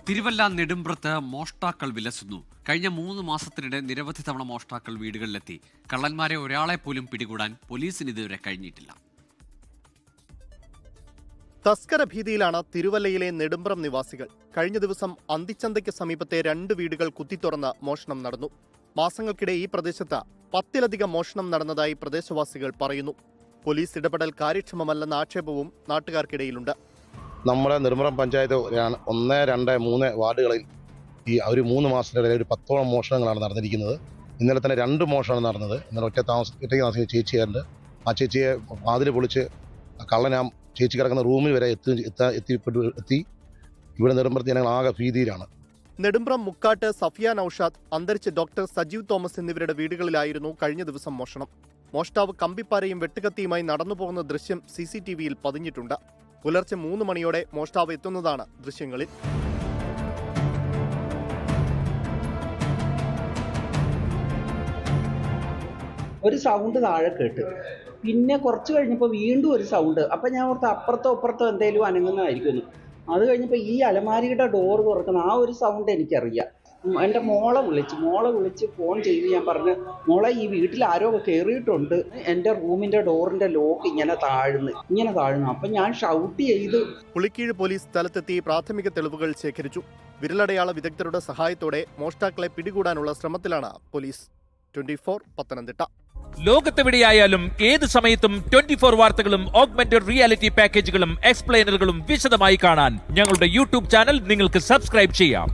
തിരുവല്ല നെടുമ്പ്രത്ത് മോഷ്ടാക്കൾ വിലസുന്നു. കഴിഞ്ഞ 3 മാസത്തിനിടെ നിരവധി തവണ മോഷ്ടാക്കൾ വീടുകളിലെത്തി. കള്ളന്മാരെ ഒരാളെ പോലും പിടികൂടാൻ പോലീസിന് ഇതുവരെ കഴിഞ്ഞിട്ടില്ല. തസ്കര ഭീതിയിലാണ് തിരുവല്ലയിലെ നെടുമ്പ്രം നിവാസികൾ. കഴിഞ്ഞ ദിവസം അന്തിച്ചന്തയ്ക്ക് സമീപത്തെ 2 വീടുകൾ കുത്തിത്തുറന്ന് മോഷണം നടന്നു. മാസങ്ങൾക്കിടെ ഈ പ്രദേശത്ത് 10-ലധികം മോഷണം നടന്നതായി പ്രദേശവാസികൾ പറയുന്നു. പോലീസ് ഇടപെടൽ കാര്യക്ഷമമല്ലെന്ന ആക്ഷേപവും നാട്ടുകാർക്കിടയിലുണ്ട്. നമ്മുടെ നെടുമ്പ്രം പഞ്ചായത്ത് 1, 2, 3 വാർഡുകളിൽ ഈ ഒരു 3 മാസത്തിനിടയിൽ ഒരു 10ഓളം മോഷണങ്ങളാണ് നടന്നിരിക്കുന്നത്. ഇന്നലെ തന്നെ 2 മോഷണം നടന്നത്. ഇന്നലെ ഒറ്റയ്ക്ക് താമസിക്കുന്ന ചേച്ചിയായിരുന്നു. ആ ചേച്ചിയെ വാതിൽ പൊളിച്ച് കള്ളനാ ചേച്ചി കിടക്കുന്ന റൂമിൽ വരെ എത്തി. ഇവിടെ നെടുമ്പ്രത്ത് ജനങ്ങൾ ആകെ ഭീതിയിലാണ്. നെടുമ്പ്രം മുക്കാട്ട് സഫിയ നൌഷാദ്, അന്തരിച്ച ഡോക്ടർ സജീവ് തോമസ് എന്നിവരുടെ വീടുകളിലായിരുന്നു കഴിഞ്ഞ ദിവസം മോഷണം. മോഷ്ടാവ് കമ്പിപ്പാരയും വെട്ടുകത്തിയുമായി നടന്നുപോകുന്ന ദൃശ്യം CCTVയിൽ പതിഞ്ഞിട്ടുണ്ട്. പുലർച്ചെ 3 മണിയോടെ മോഷ്ടാവ് എത്തുന്നതാണ് ദൃശ്യങ്ങളിൽ. ഒരു സൗണ്ട് താഴെ കേട്ട്, പിന്നെ കുറച്ച് കഴിഞ്ഞപ്പോൾ വീണ്ടും ഒരു സൗണ്ട്. അപ്പം ഞാൻ ഓർത്ത് അപ്പുറത്തോ എന്തെങ്കിലും അനങ്ങുന്നതായിരിക്കുന്നു. അത് കഴിഞ്ഞപ്പോൾ ഈ അലമാരിയുടെ ഡോർ തുറക്കുന്ന ആ ഒരു സൗണ്ട് എനിക്കറിയാം. എൻ്റെ മോളെ വിളിച്ച് ഫോൺ ചെയ്ത് ഞാൻ പറഞ്ഞു, മോളെ ഈ വീട്ടിൽ ആരോ കയറിയിട്ടുണ്ട്, എൻ്റെ റൂമിൻ്റെ ഡോറിൻ്റെ ലോക്ക് ഇങ്ങനെ താഴ്ന്നു. അപ്പം ഞാൻ ഷൗട്ട് ചെയ്ത്. പുളിക്കീഴ് പോലീസ് സ്ഥലത്തെത്തി പ്രാഥമിക തെളിവുകൾ ശേഖരിച്ചു. വിരലടയാള വിദഗ്ധരുടെ സഹായത്തോടെ മോഷ്ടാക്കളെ പിടികൂടാനുള്ള ശ്രമത്തിലാണ് പോലീസ്. 24 പത്തനംതിട്ട. ലോകത്തെവിടെയായാലും ഏത് സമയത്തും 24 വാർത്തകളും ഓഗ്മെന്റഡ് റിയാലിറ്റി പാക്കേജുകളും എക്സ്പ്ലെയിനറുകളും വിശദമായി കാണാൻ ഞങ്ങളുടെ YouTube ചാനൽ നിങ്ങൾക്ക് സബ്സ്ക്രൈബ് ചെയ്യാം.